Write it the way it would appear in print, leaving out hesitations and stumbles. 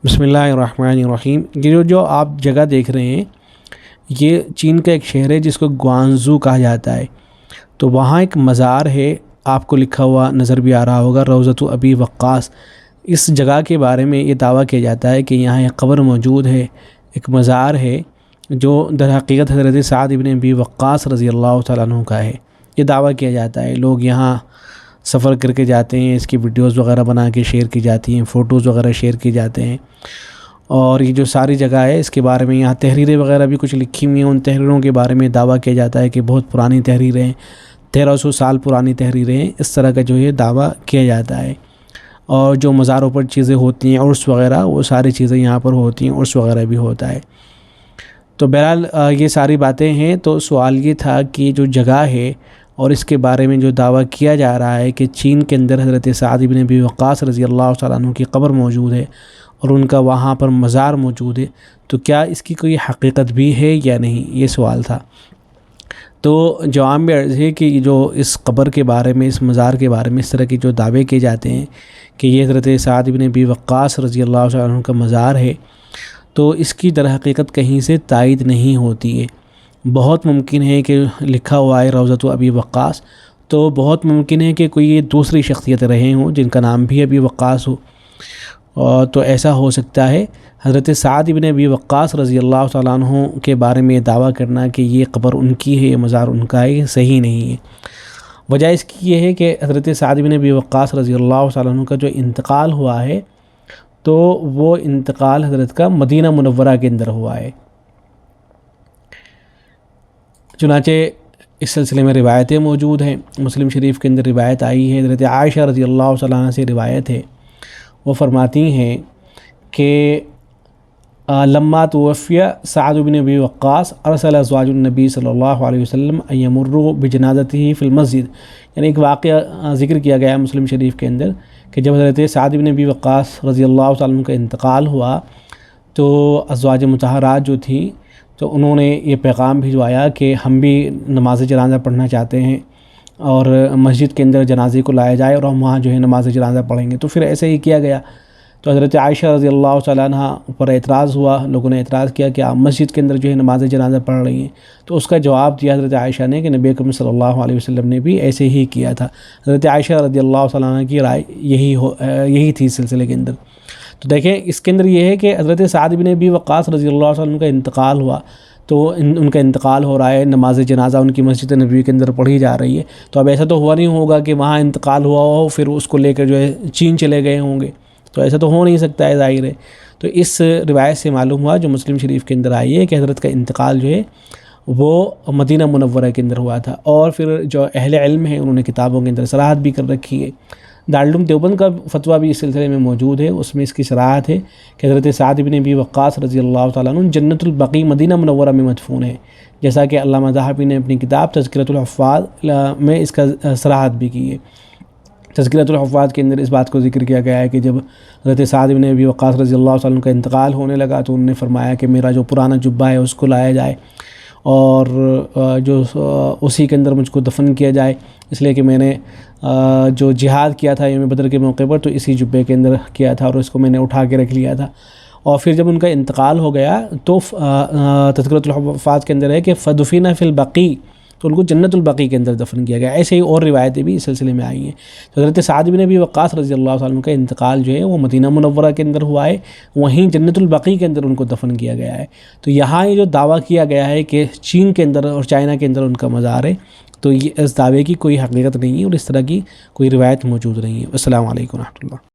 بسم اللہ الرحمن الرحیم۔ یہ جو آپ جگہ دیکھ رہے ہیں یہ چین کا ایک شہر ہے جس کو گوانزو کہا جاتا ہے۔ تو وہاں ایک مزار ہے، آپ کو لکھا ہوا نظر بھی آ رہا ہوگا، روضۃ ابی وقاص۔ اس جگہ کے بارے میں یہ دعویٰ کیا جاتا ہے کہ یہاں ایک قبر موجود ہے، ایک مزار ہے جو در حقیقت حضرت سعد بن ابی وقاص رضی اللہ تعالیٰ عنہ کا ہے۔ یہ دعویٰ کیا جاتا ہے، لوگ یہاں سفر کر کے جاتے ہیں، اس کی ویڈیوز وغیرہ بنا کے شیئر کی جاتی ہیں، فوٹوز وغیرہ شیئر کی جاتے ہیں۔ اور یہ جو ساری جگہ ہے اس کے بارے میں یہاں تحریریں وغیرہ بھی کچھ لکھی ہوئی ہیں، ان تحریروں کے بارے میں دعویٰ کیا جاتا ہے کہ بہت پرانی تحریریں ہیں، 1300 سال پرانی تحریریں ہیں، اس طرح کا جو یہ دعویٰ کیا جاتا ہے۔ اور جو مزاروں پر چیزیں ہوتی ہیں، عرس وغیرہ، وہ ساری چیزیں یہاں پر ہوتی ہیں، عرس وغیرہ بھی ہوتا ہے۔ تو بہرحال یہ ساری باتیں ہیں۔ تو سوال یہ تھا کہ جو جگہ ہے اور اس کے بارے میں جو دعویٰ کیا جا رہا ہے کہ چین کے اندر حضرت سعد بن ابی وقاص رضی اللہ تعالیٰ عنہ کی قبر موجود ہے اور ان کا وہاں پر مزار موجود ہے، تو کیا اس کی کوئی حقیقت بھی ہے یا نہیں، یہ سوال تھا۔ تو جواب میں عرض ہے کہ جو اس قبر کے بارے میں، اس مزار کے بارے میں اس طرح کے جو دعوے کیے جاتے ہیں کہ یہ حضرت سعد بن ابی وقاص رضی اللہ تعالیٰ عنہ کا مزار ہے، تو اس کی در حقیقت کہیں سے تائید نہیں ہوتی ہے۔ بہت ممکن ہے کہ لکھا ہوا ہے روضۃ ابی وقاص، تو بہت ممکن ہے کہ کوئی یہ دوسری شخصیت رہے ہوں جن کا نام بھی ابی وقاص ہو، تو ایسا ہو سکتا ہے۔ حضرت سعد بن ابی وقاص رضی اللہ تعالیٰ عنہ کے بارے میں دعویٰ کرنا کہ یہ قبر ان کی ہے، یہ مزار ان کا ہے، یہ صحیح نہیں ہے۔ وجہ اس کی یہ ہے کہ حضرت سعد بن ابی وقاص رضی اللہ تعالیٰ عنہ کا جو انتقال ہوا ہے تو وہ انتقال حضرت کا مدینہ منورہ کے اندر ہوا ہے۔ چنانچہ اس سلسلے میں روایتیں موجود ہیں، مسلم شریف کے اندر روایت آئی ہے، حضرت عائشہ رضی اللہ تعالیٰ عنہ سے روایت ہے، وہ فرماتی ہیں کہ لما توفی سعد بن ابی وقاص ارسل ازواج النبی صلی اللہ علیہ وسلم ان یمروا بجنازته فی المسجد۔ یعنی ایک واقعہ ذکر کیا گیا ہے مسلم شریف کے اندر کہ جب حضرت سعد بن ابی وقاص رضی اللہ تعالیٰ عنہ کا انتقال ہوا تو ازواج مطہرات جو تھیں تو انہوں نے یہ پیغام بھجوایا کہ ہم بھی نماز جنازہ پڑھنا چاہتے ہیں اور مسجد کے اندر جنازے کو لایا جائے اور ہم وہاں جو ہے نماز جنازہ پڑھیں گے۔ تو پھر ایسے ہی کیا گیا۔ تو حضرت عائشہ رضی اللہ تعالیٰ عنہ پر اعتراض ہوا، لوگوں نے اعتراض کیا کہ آپ مسجد کے اندر جو ہے نماز جنازہ پڑھ رہی ہیں۔ تو اس کا جواب دیا حضرت عائشہ نے کہ نبی اکرم صلی اللہ علیہ وسلم نے بھی ایسے ہی کیا تھا۔ حضرت عائشہ رضی اللہ تعالیٰ عنہ کی رائے یہی تھی اس سلسلے کے اندر۔ تو دیکھیں اس کے اندر یہ ہے کہ حضرت سعد بن ابی وقاص رضی اللہ تعالیٰ عنہ کا انتقال ہوا، تو ان کا انتقال ہو رہا ہے، نماز جنازہ ان کی مسجد نبوی کے اندر پڑھی جا رہی ہے۔ تو اب ایسا تو ہوا نہیں ہوگا کہ وہاں انتقال ہوا ہو پھر اس کو لے کر جو ہے چین چلے گئے ہوں گے، تو ایسا تو ہو نہیں سکتا ہے، ظاہر ہے۔ تو اس روایت سے معلوم ہوا جو مسلم شریف کے اندر آئی ہے کہ حضرت کا انتقال جو ہے وہ مدینہ منورہ کے اندر ہوا تھا۔ اور پھر جو اہل علم ہیں انہوں نے کتابوں کے اندر صراحت بھی کر رکھی ہے۔ دارالعلوم دیوبند کا فتویٰ بھی اس سلسلے میں موجود ہے، اس میں اس کی صراحت ہے کہ حضرت سعد بن ابی وقاص رضی اللہ تعالیٰ عنہ جنت البقیع مدینہ منورہ میں مدفون ہے، جیسا کہ علامہ ذہبی نے اپنی کتاب تذکرۃ الحفاظ میں اس کا صراحت بھی کی ہے۔ تذکرۃ الحفاظ کے اندر اس بات کو ذکر کیا گیا ہے کہ جب حضرت سعد بن ابی وقاص رضی اللہ تعالیٰ عنہ کا انتقال ہونے لگا تو انہوں نے فرمایا کہ میرا جو پرانا جبہ ہے اس کو لایا جائے اور جو اسی کے اندر مجھ کو دفن کیا جائے، اس لیے کہ میں نے جو جہاد کیا تھا یوم بدر کے موقع پر تو اسی جبے کے اندر کیا تھا اور اس کو میں نے اٹھا کے رکھ لیا تھا۔ اور پھر جب ان کا انتقال ہو گیا تو تذکرۃ الحفاظ کے اندر ہے کہ فدفن فی البقیع، تو ان کو جنت البقیع کے اندر دفن کیا گیا۔ ایسے ہی اور روایتیں بھی اس سلسلے میں آئی ہیں۔ تو حضرت سعد بن ابی وقاص رضی اللہ تعالیٰ عنہ کا انتقال جو ہے وہ مدینہ منورہ کے اندر ہوا ہے، وہیں جنت البقیع کے اندر ان کو دفن کیا گیا ہے۔ تو یہاں یہ جو دعویٰ کیا گیا ہے کہ چین کے اندر اور چائنا کے اندر ان کا مزار ہے، تو یہ اس دعوے کی کوئی حقیقت نہیں ہے اور اس طرح کی کوئی روایت موجود نہیں ہے۔ السلام علیکم ورحمۃ اللہ۔